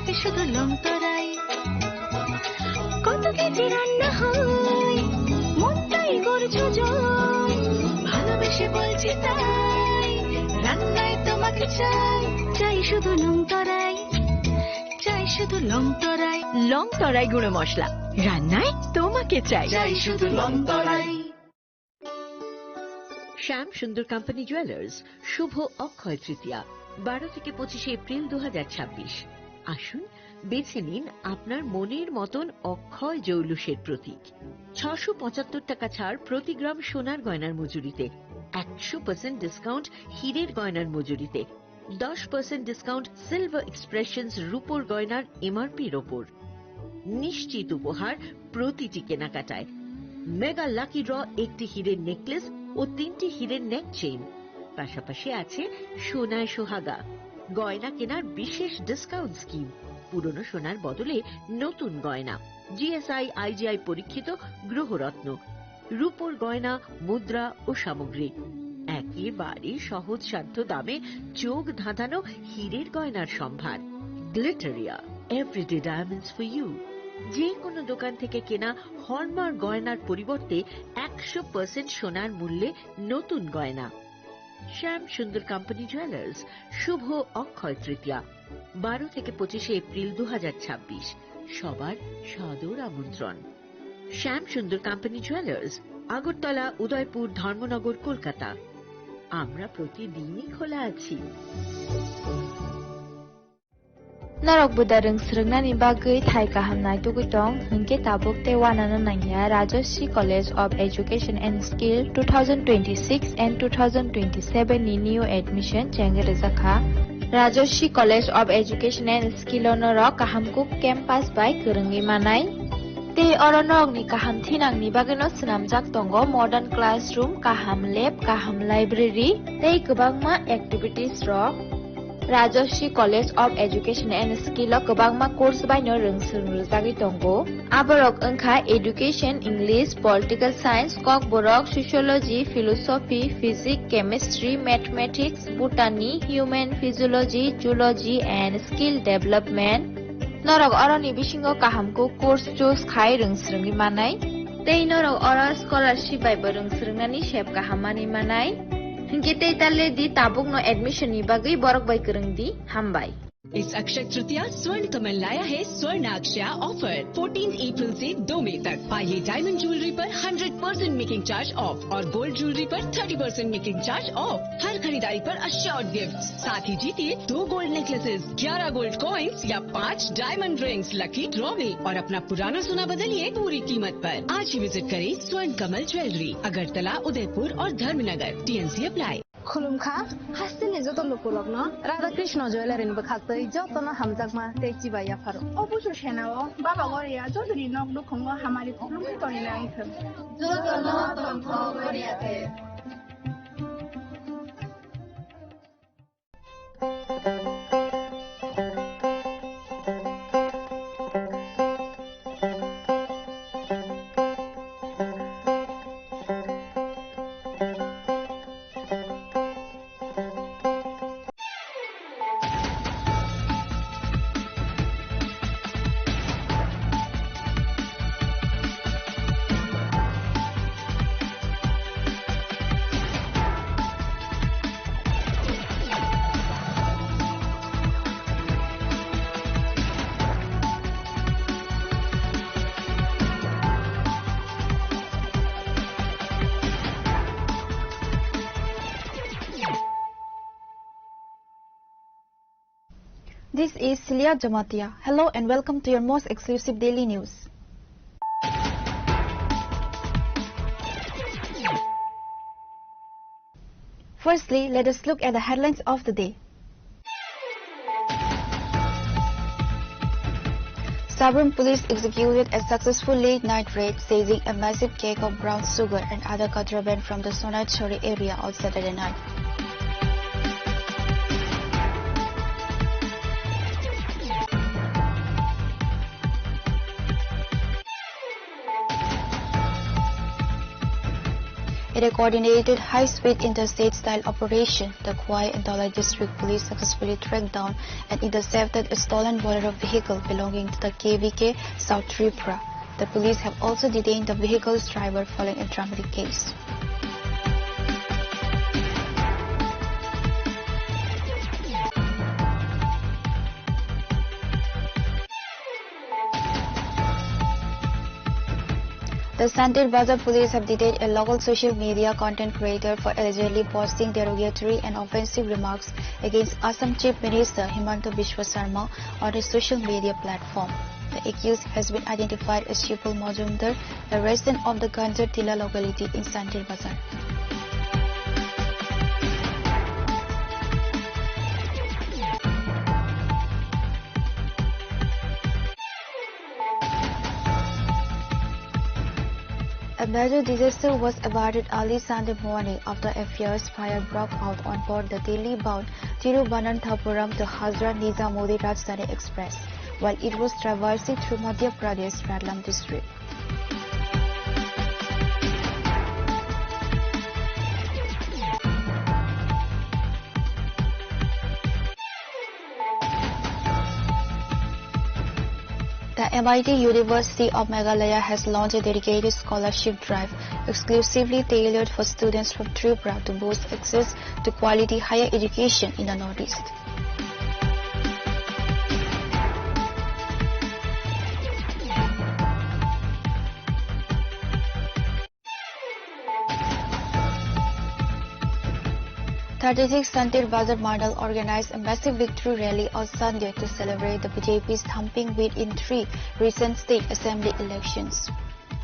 থাকে শুধু লং তরাই। কত কেজি রান্না হয় মনটাই করছো জয়, ভালোবেসে বলছি তাই রান্নায় তোমাকে চাই, চাই শুধু লং তরাই, চাই শুধু লং তরাই। লং তরাই গুঁড়ো মশলা, রান্নায় তোমাকে চাই, চাই শুধু লং তরাই। শ্যাম সুন্দর কোম্পানি জুয়েলার্স শুভ অক্ষয় তৃতীয়া 12 থেকে 25 এপ্রিল 2026। আসুন বেছে নিন আপনার মনের মতন অক্ষয় জৌলুসের প্রতীক। 675 টাকা ছাড় প্রতি গ্রাম সোনার গয়নার মজুরিতে, 100% ডিসকাউন্ট হীরের গয়নার মজুরিতে, 10% ডিসকাউন্ট সিলভার এক্সপ্রেশনস রূপোর গয়নার এমআরপির ওপর। নিশ্চিত উপহার প্রতিটি কেনাকাটায়। মেগা লাকি ড্র একটি হীরের নেকলেস ও 3টি হীরের নেক চেইন, পাশাপাশি আছে সোনায় সোহাগা। গয়না কেনার বিশেষ ডিসকাউন্ট স্কিম, পুরনো সোনার বদলে নতুন গয়না, জিএসআই আইজিআই পরীক্ষিত গ্রহরত্ন, রূপোর গয়না, মুদ্রা ও সামগ্রী, একেবারে সহজ সাধ্য দামে চোখ ধাঁধানো হীরের গয়নার সম্ভার। Glitteria, everyday diamonds for you. যে কোনো দোকান থেকে কেনা হলমার্ক গয়নার পরিবর্তে 100% সোনার মূল্যে নতুন গয়না। শ্যাম সুন্দর কোম্পানি জুয়েলার্স শুভ অক্ষয় তৃতীয়া 12 থেকে 25 এপ্রিল 2026। সবার সাদর আমন্ত্রণ। শ্যাম সুন্দর কোম্পানি জুয়েলার্স, আগরতলা, উদয়পুর, ধর্মনগর, কলকাতা। আমরা প্রতিদিনই খোলা আছি। Narok budareng srengna ni bagai thai kahamnai tugitong hingke tabuk te wanana nangya Rajoshi College of Education and Skill 2026 and 2027 ni new admission chenge rezakha Rajoshi College of Education and Skill onoro kahamkuk campus by kerengi manai te oronok ni kaham thinang ni bageno snamjak tongo modern classroom, kaham lab, kaham library tei kwbangma activities rok Rajoshi College of Education and Skill o kwbangma course baino rungsung rujagui tongo. Aborok wngkha Education, English, Political Science, Kokborok, Sociology, Philosophy, Physics, Chemistry, Mathematics, Botany, Human Physiology, Zoology and Skill Development. Norok oroni bisingo kahamko course choose khai rungsrungni manai. Tei norok oro scholarship bai bo rungsrungnani sep kahamani manai. Hingke tale di tabuk no admission ni bagai borok bai kereng di hambai. इस अक्षय तृतीया स्वर्ण कमल लाया है स्वर्ण अक्षया offer 14 अप्रैल से 2 मई तक। पाइए diamond jewellery पर 100% making charge of और गोल्ड ज्वेलरी पर 30% मेकिंग चार्ज ऑफ। हर खरीदारी पर अश्योर्ड गिफ्ट, साथ ही जीतिए 2 गोल्ड नेकलेसेस, 11 गोल्ड कॉइन्स या 5 डायमंड रिंग्स लकी ड्रॉ में और अपना पुराना सोना बदलिए पूरी कीमत पर। आज ही विजिट करें स्वर्ण कमल ज्वेलरी, अगरतला, उदयपुर और धर्मनगर। TNC apply. खुलुमखा हास्तिनि जतन लोकलग्न राधा कृष्ण ज्वेलरी बखाक्तै जतन हामजाकमा तेची बाया फारो अबुसो सेनाओ बाबा गरिया जदरि नक दुखंग हामारि खुलुमखै तनिना आइथों जतन तंथ गरियाथे। This is Celia Jamatia. Hello and welcome to your most exclusive daily news. Firstly, let us look at the headlines of the day. Sabun police executed a successful late-night raid seizing a massive cake of brown sugar and other contraband from the Sonachori area on Saturday night. In a coordinated high-speed interstate-style operation, the Khoi and Dalai District Police successfully tracked down and intercepted a stolen bolero vehicle belonging to the KVK South Tripura. The police have also detained the vehicle's driver following a dramatic case. The Santir Bazar police have detained a local social media content creator for allegedly posting derogatory and offensive remarks against Assam Chief Minister Himanta Biswa Sarma on his social media platform. The accused has been identified as Shipul Majumdar, a resident of the Ganjar Tila locality in Santir Bazar. A major disaster was averted early Sunday morning after a fierce fire broke out on board the Delhi-bound Thiruvananthapuram to Hazrat Nizamuddin Rajdhani Express while it was traversing through Madhya Pradesh Ratlam district. The MIT University of Meghalaya has launched a dedicated scholarship drive exclusively tailored for students from Tripura to boost access to quality higher education in the Northeast. Strategic Santir Bazar Mandal organized a massive victory rally on Sunday to celebrate the BJP's thumping win in 3 recent state assembly elections.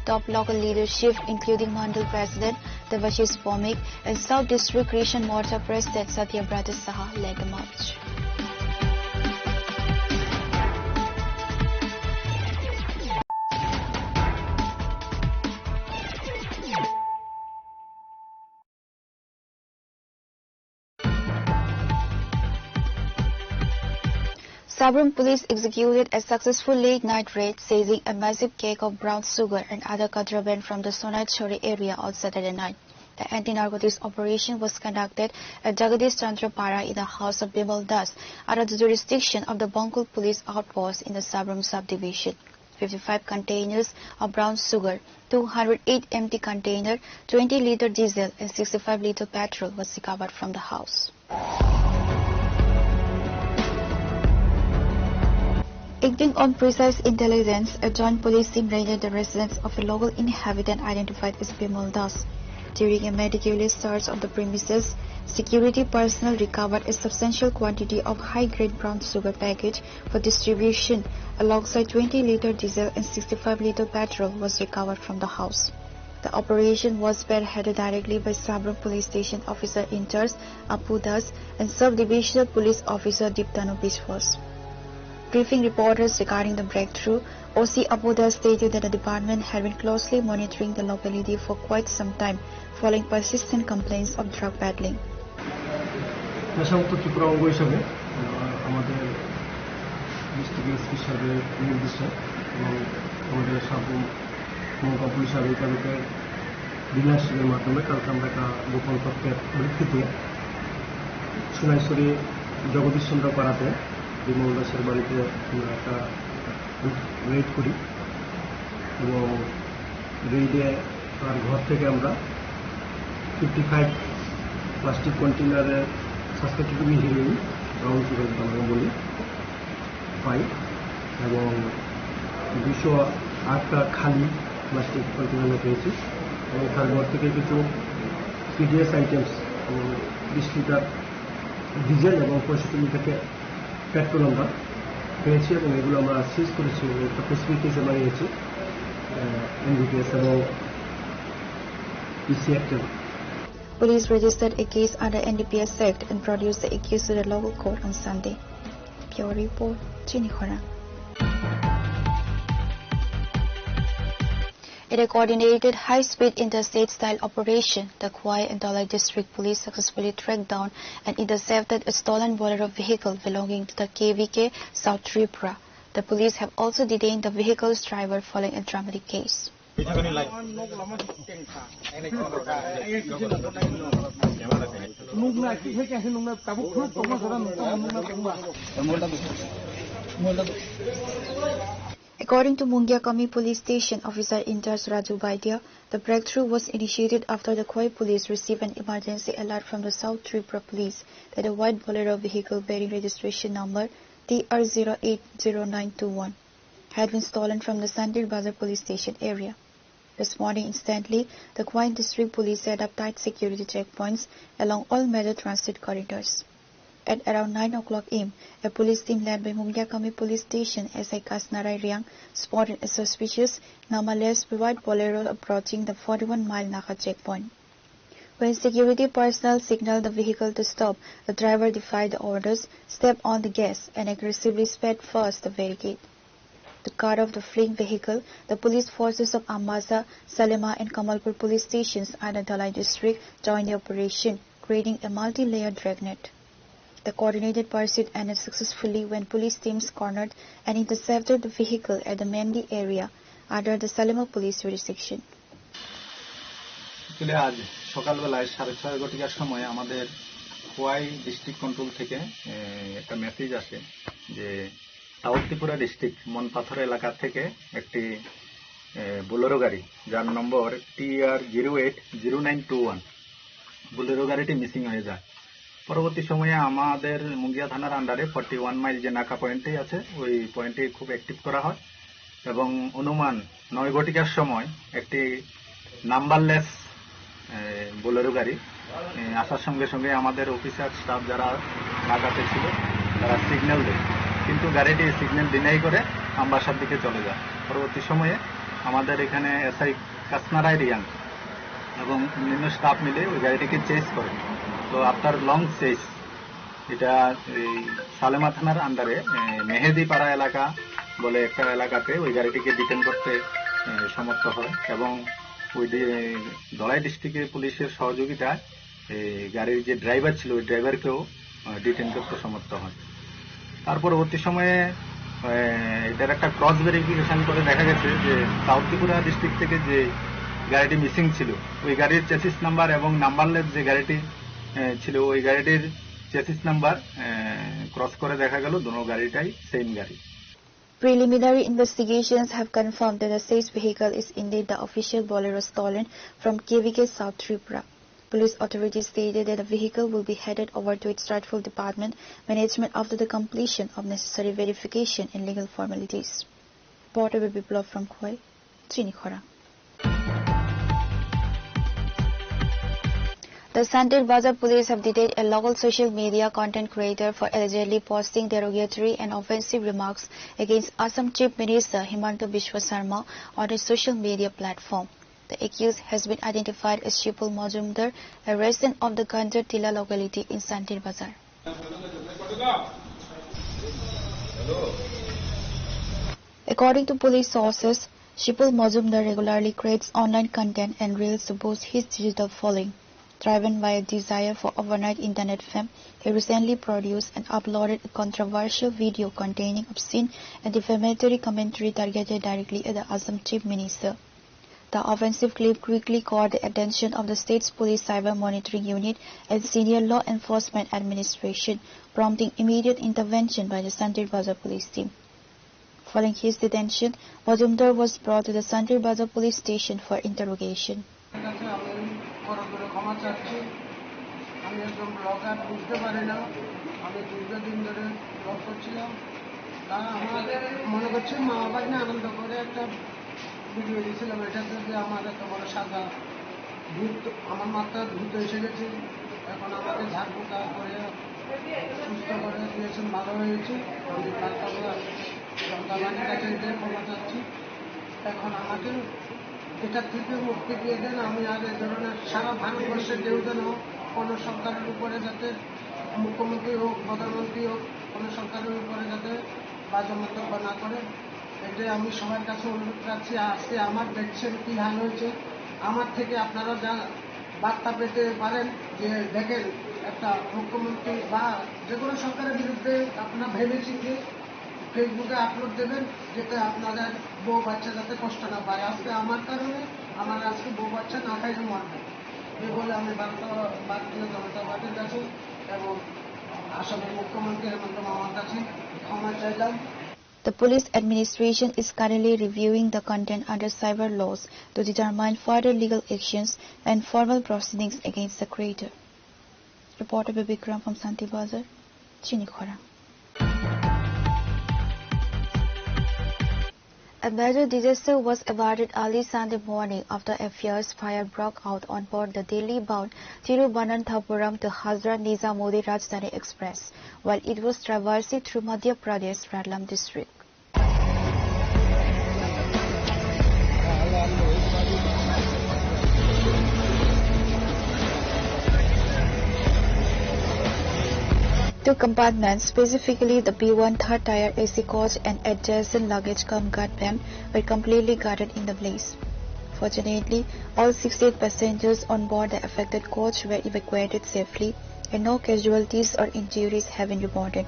Top local leadership, including Mandal President Devashish Vomik and South District Krishan Morcha President Satyabrata Saha, led the march. Sabrum police executed a successful late-night raid seizing a massive cake of brown sugar and other contraband from the Sonai Chori area on Saturday night. The anti-narcotics operation was conducted at Jagadish Chandra Para in the house of Bimal Das under the jurisdiction of the Bangkul police outpost in the Sabrum subdivision. 55 containers of brown sugar, 208 empty containers, 20-liter diesel and 65-liter petrol was recovered from the house. Acting on precise intelligence, a joint police team raided the residence of a local inhabitant identified as Bimal Das. During a meticulous search of the premises, security personnel recovered a substantial quantity of high-grade brown sugar package for distribution, alongside 20-liter diesel and 65-liter petrol was recovered from the house. The operation was spearheaded directly by Sabrum Police Station Officer in charge Apu Das and Sub-Divisional Police Officer Diptanu Biswas. Briefing reporters regarding the breakthrough, OC Apu Das stated that the department had been closely monitoring the locality for quite some time, following persistent complaints of drug peddling. Bimal দাসের বাড়িতে আমরা একটা red করি এবং রেডে তার ঘর থেকে আমরা 55 প্লাস্টিক কন্টেনারের সাসপেক্টেড হিরোইন ব্রাউন সুগার আমরা বলি পাই এবং 208টা খালি প্লাস্টিক কন্টেনার পেয়েছি এবং তার ঘর থেকে কিছু সিডিএস আইটেমস 20 লিটার ডিজেল এবং 65 লিটার পেট্রোল আমরা পেয়েছি এবং এগুলো আমরা সিজ করেছি একটা স্পেসিফিকেশন বানিয়েছি এনডিপিএস এবং EC act. Police registered a case under NDPS Act and produced the accused to the local court on Sunday. Pure report, CHINI KHORANG. In a coordinated high-speed interstate-style operation, the Khoi and Dalai District Police successfully tracked down and intercepted a stolen bolero vehicle belonging to the KVK South Tripura. The police have also detained the vehicle's driver following a dramatic case. According to Mungia Kami Police Station Officer in-charge Raju Baidia, the breakthrough was initiated after the Khoi police received an emergency alert from the South Tripura police that a white Bolero vehicle bearing registration number TR080921 had been stolen from the Sandir Bazar police station area. Responding instantly, the Khoi district police set up tight security checkpoints along all major transit corridors. At around 9 o'clock am, a police team led by Mungia Kami Police Station SI Kasnarai Riang spotted a suspicious numberless white Bolero approaching the 41-mile Naka checkpoint. When security personnel signaled the vehicle to stop, the driver defied the orders, stepped on the gas, and aggressively sped past the barricade. To cut off the fleeing vehicle, the police forces of Ambasa, Salema, and Kamalpur police stations under Dalai district joined the operation, creating a multi-layered dragnet. The coordinated pursuit ended successfully when police teams cornered and intercepted the vehicle at the Mendi area under the Salema police jurisdiction. আজ সকালবেলায় 6:30 ঘটিকার সময় আমাদের Khowai district control থেকে একটা message আসে যে south Tripura district Manpathar এলাকা থেকে একটি বোলেরো গাড়ি যার নম্বর TR080921 বোলেরো গাড়িটি মিসিং হয়ে যায়। পরবর্তী সময়ে আমাদের মুঙ্গিয়া থানার আন্ডারে 41 মাইল যে নাকা পয়েন্টে আছে ওই পয়েন্টে খুব অ্যাক্টিভ করা হয় এবং অনুমান 9 ঘটিকার সময় একটি নাম্বারলেস বোলেরো গাড়ি আসার সঙ্গে সঙ্গে আমাদের অফিসার স্টাফ যারা নাকাতে ছিল তারা সিগন্যাল দেয়, কিন্তু গাড়িটি সিগন্যাল ডিনাই করে আমবাসার দিকে চলে যায়। পরবর্তী সময়ে আমাদের এখানে এসআই কাসনারাই রিয়াং এবং অন্যান্য স্টাফ মিলে ওই গাড়িটিকে চেস করে। তো আফটার লং চেস এটা সালেমা থানার আন্ডারে মেহেদিপাড়া এলাকা বলে একটা এলাকাতে ওই গাড়িটিকে ডিটেন করতে সমর্থ হয় এবং ওই দলাই ডিস্ট্রিক্টের পুলিশের সহযোগিতায় গাড়ির যে ড্রাইভার ছিল ওই ড্রাইভারকেও ডিটেন করতে সমর্থ হয়। তার পরবর্তী সময়ে এটার একটা ক্রস ভেরিফিকেশন করে দেখা গেছে যে সাউথ ত্রিপুরা ডিস্ট্রিক্ট থেকে যে গাড়িটি মিসিং ছিল ওই গাড়ির চেসিস নাম্বার এবং নাম্বারলেস যে গাড়িটি ছিল ওই গাড়িটির চেসিস নাম্বার ক্রস করে দেখা গেল দুটো গাড়িটাই সেম গাড়ি। Preliminary investigations have confirmed that the seized vehicle is indeed the official Bolero stolen from KVK South Tripura. Police authorities stated that the vehicle will be headed over to its rightful department management after the completion of necessary verification and legal formalities. Reporter Biplov from Khoi, CHINI KHORANG. The Sandir Bazar police have detained a local social media content creator for allegedly posting derogatory and offensive remarks against Assam Chief Minister Himanta Biswa Sarma on his social media platform. The accused has been identified as Shipul Majumdar, a resident of the Ganjar Tila locality in Sandir Bazar. According to police sources, Shipul Majumdar regularly creates online content and reels to boost his digital following. Driven by a desire for overnight internet fame, he recently produced and uploaded a controversial video containing obscene and defamatory commentary targeted directly at the Assam Chief Minister. The offensive clip quickly caught the attention of the state's police cyber monitoring unit and senior law enforcement administration, prompting immediate intervention by the Sandir Bazar police team. Following his detention, Majumdar was brought to the Sandir Bazar police station for interrogation. ক্ষমা চাচ্ছি, আমি একজন blogger, বুঝতে পারি না, আমি দীর্ঘদিন ধরে ব্লগ করছিলাম। তা আমার মনে করছে মা বাবা নিয়ে আনন্দ করে একটা ভিডিও দিয়েছিলাম, এটাতে যে আমার এত বড় সাজা ভূত, আমার মাথায় ভূত এসে গেছে, এখন আমাকে ঝাড়ফুঁকা করে সুস্থ করে দিয়েছেন, ভালো হয়েছে। আমি তার কাছে জনতাবাড়ির কাছে ক্ষমা চাচ্ছি। এখন আমাকে এটা থেকে মুক্তি দিয়ে দেন। আমি আর এই ধরনের সারা ভারতবর্ষের কেউ যেন কোনো সরকারের উপরে যাতে, মুখ্যমন্ত্রী হোক, প্রধানমন্ত্রী হোক, কোনো সরকারের উপরে যাতে বাজে মন্তব্য না করে, এটাই আমি সবার কাছে অনুরোধ রাখছি। আজকে আমার দেখছেন কি হাল হয়েছে, আমার থেকে আপনারা যা বার্তা পেতে পারেন যে দেখেন একটা মুখ্যমন্ত্রী বা যে কোনো সরকারের বিরুদ্ধে আপনারা ভেবেচিন্তে ফেসবুকে আপলোড দেবেন, যাতে আপনাদের বউ বাচ্চা যাতে কষ্ট না পায়। আজকে আমার কারণে আমার আজকে বউ বাচ্চা না খাইলে মরবে, এই বলে আমি ভারতীয় জনতা পার্টির কাছে এবং আসামের মুখ্যমন্ত্রী হেমন্ত মামার কাছে ক্ষমা চাইলাম। The police administration is currently reviewing the content under cyber laws to determine further legal actions and formal proceedings against the creator. Reporter Bikram from Santi Bazar, CHINI KHORANG. A major disaster was averted early Sunday morning after a fierce fire broke out on board the Delhi-bound Thiruvananthapuram to Hazrat Nizamuddin Rajdhani Express while it was traversing through Madhya Pradesh Ratlam district. Two compartments, specifically the B1 third-tier AC coach and adjacent luggage guard van, were completely guarded in the blaze. Fortunately, all 68 passengers on board the affected coach were evacuated safely, and no casualties or injuries have been reported.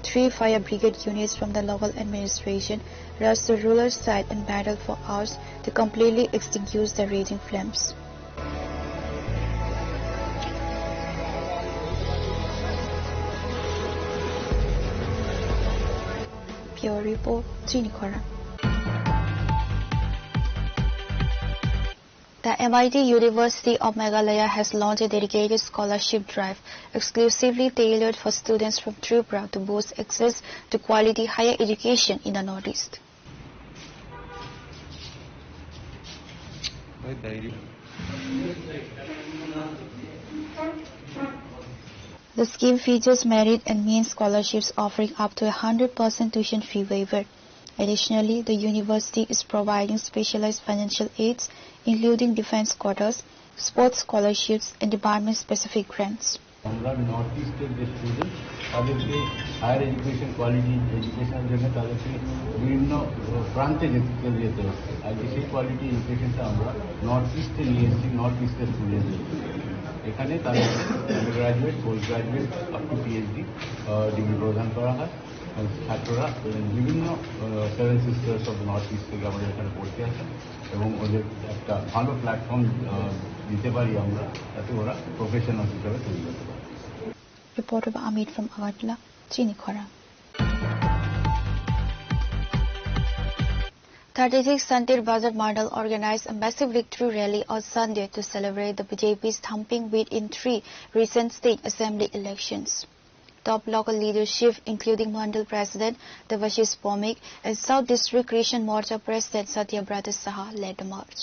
3 fire brigade units from the local administration rushed to rural site and battled for hours to completely extinguish the raging flames. Pure report, CHINI KHORANG. The MIT University of Meghalaya has launched a dedicated scholarship drive exclusively tailored for students from Tripura to boost access to quality higher education in the Northeast. The scheme features merit and means scholarships offering up to 100% tuition fee waiver. Additionally, the university is providing specialized financial aids, including defense quotas, sports scholarships, and department-specific grants. আমরা north ইস্টের যে student তাদেরকে higher education quality এডুকেশনের জন্য তাদেরকে বিভিন্ন প্রান্তে যেতে হচ্ছে। আজকে সেই কোয়ালিটি এডুকেশনটা আমরা নর্থ ইস্টে নিয়ে এসেছি, নর্থ ইস্টের স্টুডেন্টদের। এখানে তাদের graduate, post graduate up to PhD degree প্রদান করা হয়। ছাত্ররা বিভিন্ন 7 সিস্টার্স অফ নর্থ ইস্ট থেকে আমাদের এখানে পড়তে আসে এবং ওদের একটা ভালো প্ল্যাটফর্ম দিতে পারি আমরা, যাতে ওরা প্রফেশনাল হিসাবে তৈরি করতে পারে। Reporter Amit from Agartala, CHINI KHORANG. 36 Santir Bazar Mandal organized a massive victory rally on Sunday to celebrate the BJP's thumping win in 3 recent state assembly elections. Top local leadership, including Mandal President Devashish Pomik and South District Christian Morcha President Satyabrata Saha, led the march.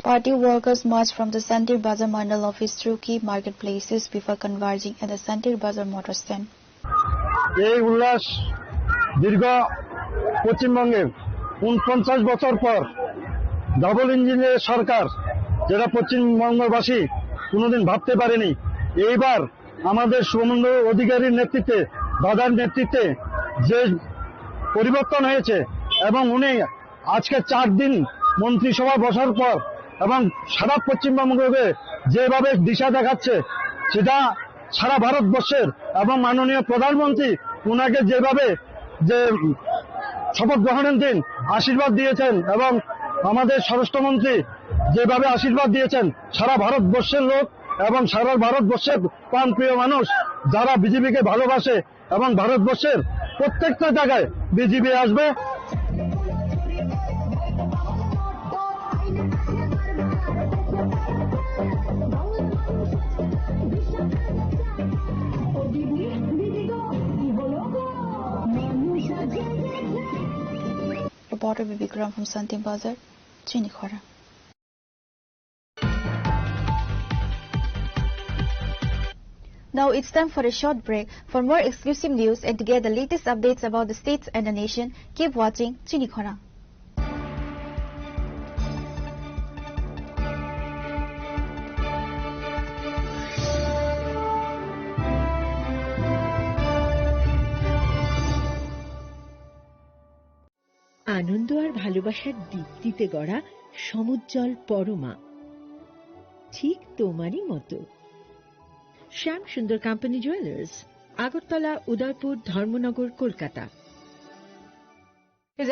Party workers marched from the Santir Bazar Mandal office through key marketplaces before converging at the Santir Bazar motor stand. এই উল্লাস দীর্ঘ পশ্চিমবঙ্গের 49 বছর পর double ইঞ্জিনের সরকার, যেটা পশ্চিমবঙ্গবাসী কোনোদিন ভাবতে পারেনি। এইবার আমাদের শুভেন্দু অধিকারীর নেতৃত্বে, দাদার নেতৃত্বে যে পরিবর্তন হয়েছে এবং উনি আজকে 4 দিন মন্ত্রিসভা বসার পর এবং সারা পশ্চিমবঙ্গকে যেভাবে দিশা দেখাচ্ছে, সেটা সারা ভারতবর্ষের এবং মাননীয় প্রধানমন্ত্রী ওনাকে যেভাবে যে শপথ গ্রহণের দিন আশীর্বাদ দিয়েছেন এবং আমাদের স্বরাষ্ট্রমন্ত্রী যেভাবে আশীর্বাদ দিয়েছেন, সারা ভারতবর্ষের লোক এবং সারা ভারতবর্ষের প্রাণপ্রিয় মানুষ যারা বিজেপিকে ভালোবাসে এবং ভারতবর্ষের প্রত্যেকটা জায়গায় বিজেপি আসবে। Reporter Bikram from Santi Bazar, CHINI KHORANG. Now it's time for a short break. For more exclusive news and to get the latest updates about the states and the nation, keep watching CHINI KHORANG. আনন্দ আর ভালোবাসার দীপ্তিতে গড়া সমুজ্জ্বল পরমা, ঠিক তোমারই মতো। শ্যাম সুন্দর company jewellers, Agartala, Udaipur, Dharmanagar, Kolkata.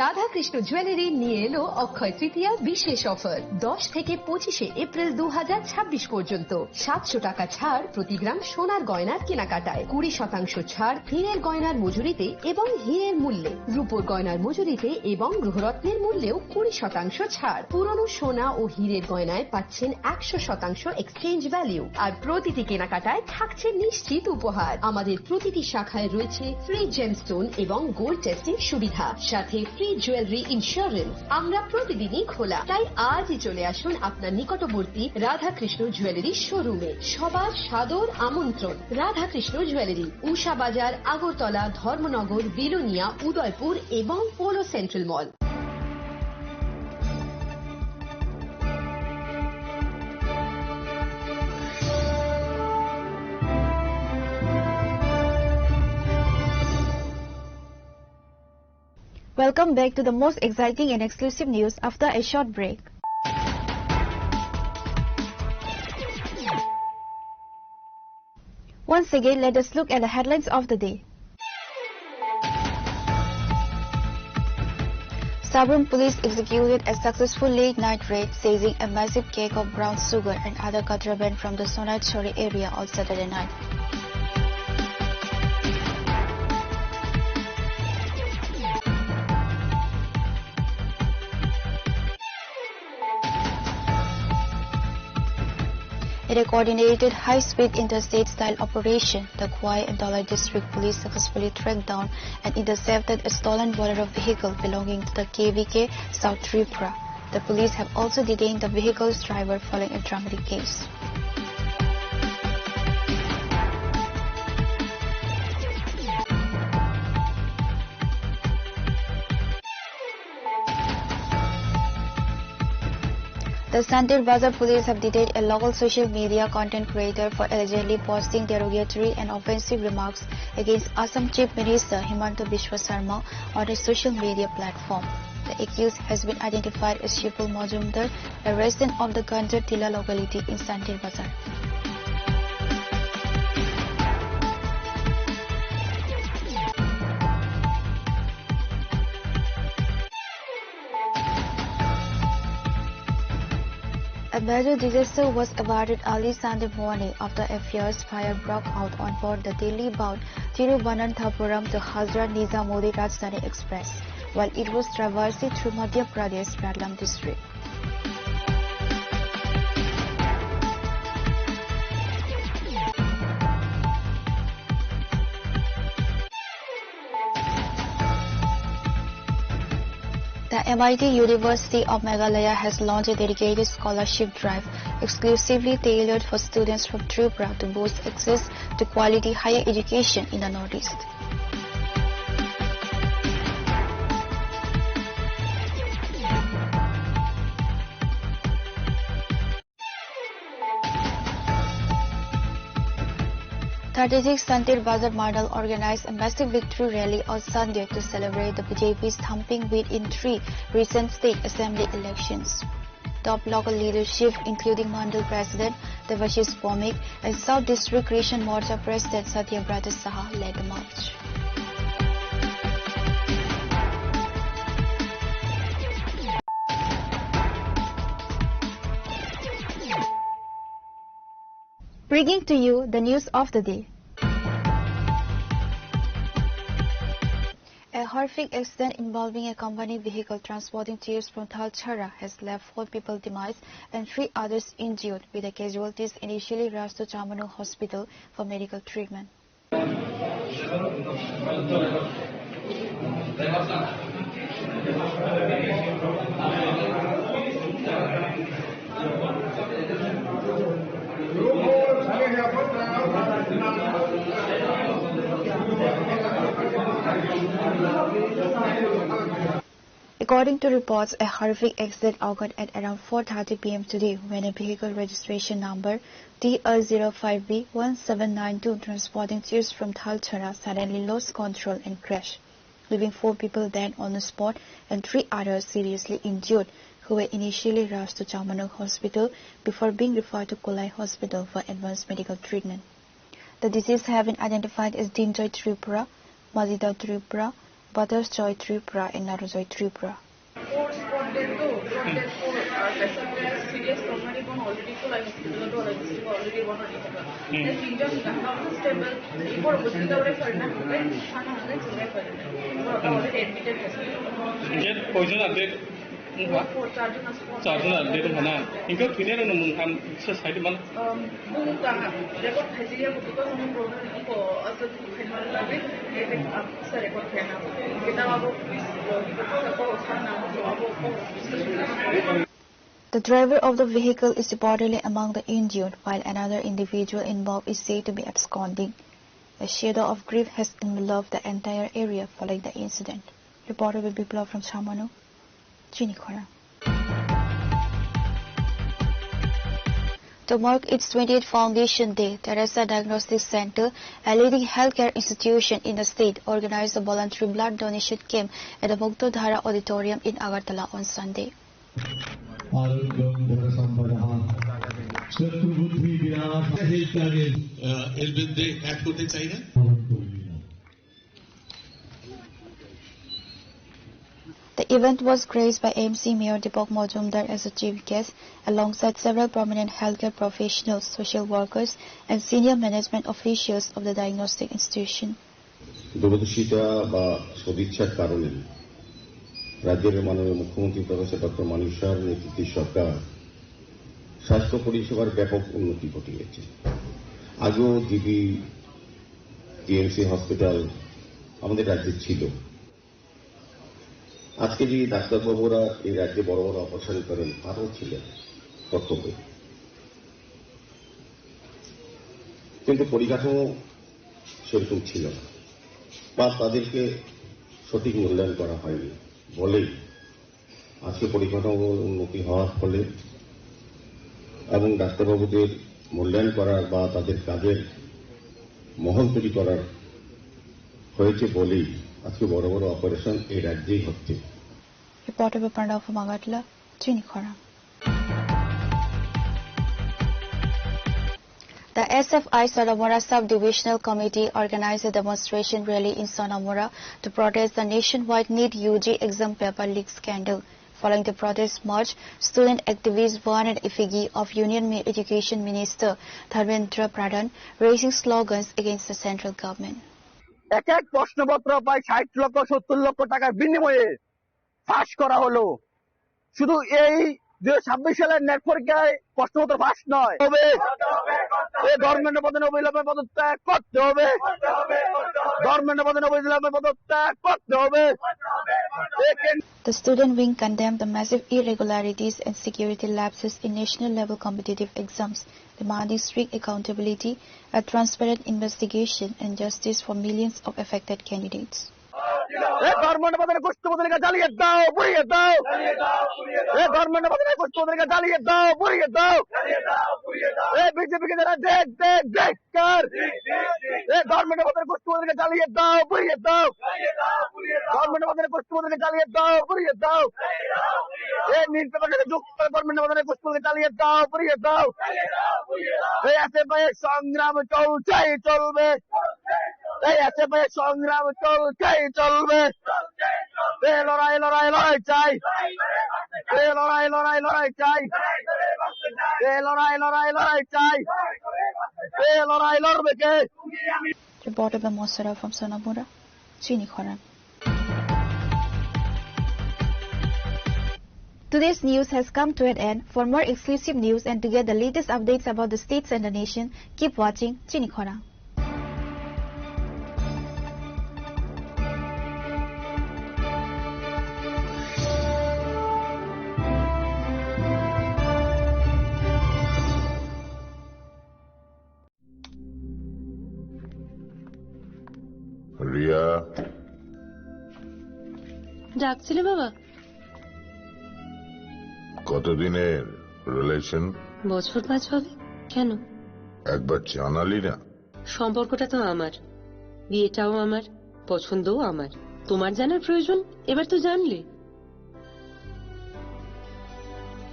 Radhakrishna jewellery নিয়ে এলো অক্ষয় তৃতীয়া বিশেষ offer. 10 থেকে 25 এপ্রিল 2026 পর্যন্ত 700 টাকা ছাড় প্রতি গ্রাম সোনার গয়নার কেনাকাটায়, 20% ছাড় হীরের গয়নার মজুরিতে এবং হীরের মূল্যে, রূপোর গয়নার মজুরিতে এবং গ্রহরত্নের মূল্যেও 20% ছাড়। পুরনো সোনা ও হীরের গয়নায় পাচ্ছেন 100% এক্সচেঞ্জ ভ্যালু, আর প্রতিটি কেনাকাটায় থাকছে নিশ্চিত উপহার। আমাদের প্রতিটি শাখায় রয়েছে ফ্রি জেমস্টোন এবং গোল্ড টেস্টিং সুবিধা, সাথে ফ্রি জুয়েলারি ইন্স্যুরেন্স। আমরা প্রতিদিনই খোলা, তাই আজই চলে আসুন আপনার নিকটবর্তী রাধাকৃষ্ণ জুয়েলারি শোরুমে। সবার সাদর আমন্ত্রণ। রাধাকৃষ্ণ জুয়েলারি, উষা বাজার, আগরতলা, ধর্মনগর, বিলোনিয়া, উদয়পুর এবং polo central mall. Welcome back to the most exciting and exclusive news after a short break. Once again, let us look at the headlines of the day. Sabun police executed a successful late-night raid, seizing a massive cake of brown sugar and other contraband from the Sonachori area on Saturday night. In a coordinated high-speed interstate-style operation, the Khwai and Dolai District Police successfully tracked down and intercepted a stolen bolero vehicle belonging to the KVK South Tripura. The police have also detained the vehicle's driver following a dramatic case. The Santir Bazar police have detained a local social media content creator for allegedly posting derogatory and offensive remarks against Assam Chief Minister Himanta Biswa Sarma on his social media platform. The accused has been identified as Shipul Majumdar, a resident of the Ganjar Tila locality in Santir Bazar. A major disaster was averted early Sunday morning after a fierce fire broke out on board the Delhi-bound Thiruvananthapuram to Hazrat Nizamuddin Rajdhani Express while it was traversing through Madhya Pradesh Ratlam district. The MIT University of Meghalaya has launched a dedicated scholarship drive exclusively tailored for students from Tripura to boost access to quality higher education in the Northeast. Strategic Santir Bazar Mandal organized a massive victory rally on Sunday to celebrate the BJP's thumping win in 3 recent state assembly elections. Top local leadership, including Mandal President Devashish Pomik and South District Christian Morcha President Satyabrata Saha, led the march. Bringing to you the news of the day. A horrific accident involving a company vehicle transporting tears from Thalchhara has left 4 people demised and 3 others injured, with the casualties initially rushed to Chamanu Hospital for medical treatment. According to reports, a horrific accident occurred at around 4:30 p.m. today when a vehicle registration number TR05B1792 transporting tears from Thalchhara suddenly lost control and crashed. leaving 4 people dead on the spot and 3 others seriously injured, who were initially rushed to Chamanuk Hospital before being referred to Kolai Hospital for advanced medical treatment. The deceased have been identified as Dinjoy Tripura, Majida Tripura, Butters Joy Tripura, and Narujoy Tripura. 4 spot dead though, spot dead 4 passengers serious traumatic one already Kolai Hospital to already one on it. Then Dinjoy stable, report hospital refer na, then Shana refer. Already admitted hospital. Injet poison update. 4 charges na spot. Charges update mana? Inka kini na mungkam society mana? Mungkam, record hasilnya because kami problem ini ko asal khidmat lagi, sir record kena. Kita abu The driver of the vehicle is reportedly among the injured, while another individual involved is said to be absconding. A shadow of grief has enveloped the entire area following the incident. Reporter will be blogged from Chamanu, CHINI KHORANG. To mark its 28th Foundation Day, Teresa Diagnostic Center, a leading healthcare institution in the state, organized a voluntary blood donation camp at the Muktodhara Auditorium in Agartala on Sunday. The event was graced by MC Mayor Deepak Majumdar as a chief guest, alongside several prominent healthcare professionals, social workers, and senior management officials of the diagnostic institution. দূরদর্শিতা বা সদিচ্ছার কারণে রাজ্যের মাননীয় মুখ্যমন্ত্রী professor doctor মানিক সাহার নেতৃত্বে সরকার স্বাস্থ্য পরিষেবার ব্যাপক উন্নতি ঘটিয়েছে। আগেও জিবি টিএমসি হসপিটাল আমাদের রাজ্যে ছিল। আজকে যে ডাক্তারবাবুরা এই রাজ্যে বড় বড় অপারেশন করেন আরও ছিলেন কর্তব্যে, কিন্তু পরিকাঠামো সেরকম ছিল না বা তাদেরকে সঠিক মূল্যায়ন করা হয়নি বলেই আজকে পরিকাঠামো উন্নতি হওয়ার ফলে এবং ডাক্তারবাবুদের মূল্যায়ন করার বা তাদের কাজের মহল তৈরি করার হয়েছে বলেই আজকে বড় বড় অপারেশন এই রাজ্যেই হচ্ছে। Reporter by Pranav from Agartala, CHINI KHORANG. The SFI Sonamora Sub-Divisional Committee organized a demonstration rally in Sonamora to protest the nationwide NEET UG exam paper leak scandal. Following the protest march, student activists burned an effigy of Union Education Minister Dharmendra Pradhan, raising slogans against the central government. এক এক প্রশ্নপত্র প্রায় 60 লক্ষ 70 লক্ষ টাকার বিনিময়ে ফাঁস করা হলো। শুধু এই 2026 সালের নেট পরীক্ষায় প্রশ্নপত্র ফাঁস নয়, এই গভর্নমেন্টের প্রধান অবিলম্বে পদত্যাগ করতে হবে, গভর্নমেন্টের প্রধান অবিলম্বে পদত্যাগ করতে হবে। The student wing condemned the massive irregularities and security lapses in national level competitive exams, demanding strict accountability, a transparent investigation and justice for millions of affected candidates. গভর্নমেন্টের প্রধান গোষ্ঠীকে জ্বালিয়ে দাও, পুড়িয়ে দাও, গভর্নমেন্টের প্রধান গোষ্ঠীকে জ্বালিয়ে দাও, পুড়িয়ে দাও, বিজেপিকে যারা দেখ দেখ দেখকার, গভর্নমেন্টের প্রধান গোষ্ঠীকে জ্বালিয়ে দাও, পুড়িয়ে দাও, গভর্নমেন্টের প্রধান গোষ্ঠীকে জ্বালিয়ে দাও, পুড়িয়ে দাও, নির্বাচনের সাথে যুক্ত গভর্নমেন্টের প্রধান গোষ্ঠীকে জ্বালিয়ে দাও, পুড়িয়ে দাও। এই এসএফআই সংগ্রাম চলছেই চলবে, এই এসএফআই সংগ্রাম চলছেই চলবে। এই লড়াই লড়াই লড়াই চাই, এই লড়াই লড়াই লড়াই চাই, এই লড়াই লড়াই লড়াই চাই, এই লড়াই লড়বে কে? Reported by Mosara from Sonamora, CHINI KHORANG. Today's news has come to an end. For more exclusive news and to get the latest updates about the states and the nation, keep watching CHINI KHORANG. Riya, ডাকছিলে বাবা? কতদিনের relation? বছর 5 হবে। কেন? একবার জানালি না? সম্পর্কটা তো আমার, বিয়েটাও আমার, পছন্দও আমার। তোমার জানার প্রয়োজন এবার তো জানলে।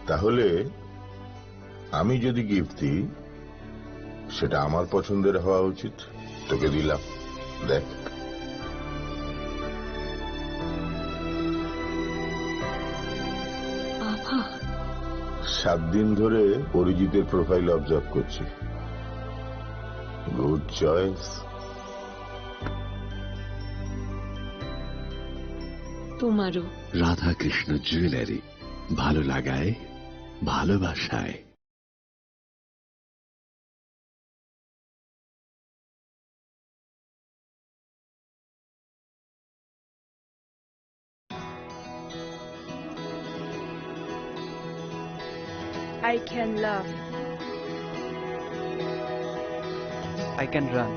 তাহলে আমি যদি গিফট দিই সেটা আমার পছন্দের হওয়া উচিত। তোকে দিলাম, দেখ। বাবা, 7 দিন ধরে অরিজিতের প্রোফাইল অবজার্ভ করছি। Good choice. তোমারও। রাধাকৃষ্ণ জুয়েলারি, ভালো লাগায় ভালোবাসায়। I can love. I can run.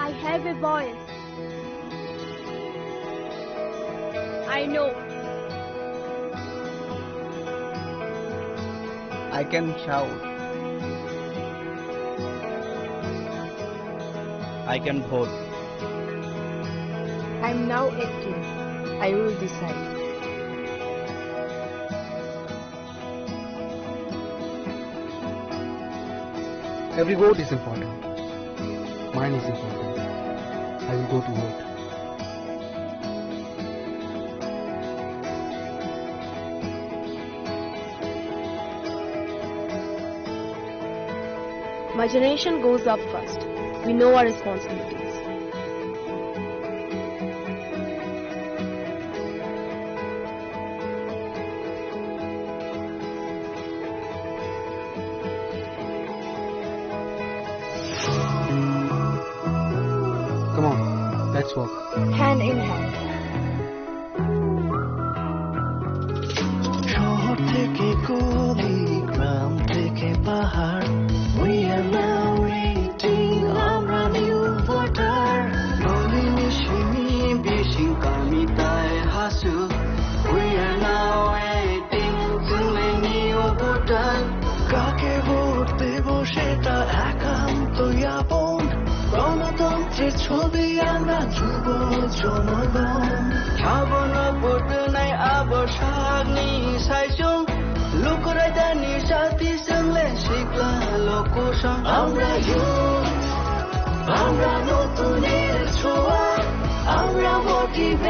I have a voice. I know. I can shout. I can vote. I'm now 18. I will decide. Every vote is important. Mine is important. I will go to vote. My generation goes up first. We know our responsibilities. Come on, let's walk. Hand in hand. শহর থেকে গলি, গ্রাম থেকে পাহাড়, we are now waiting, আমরা new voter. বলি মিশিনি বেশি কামিতায় হাসু, we are now waiting, তুমি new voter. কাকে ভোট দেব সেটা একান্তই আপন, গণতন্ত্রের ছবি আমরা যুব জনগণ. ছাবন ভোট নাই আবসাগনি সাইজং, লুকুরাই দানি সাথী সঙ্গে শিখলা লোকসং. আমরা ইউথ, আমরা নতুনের ছোঁয়া, আমরা মোটিভেট.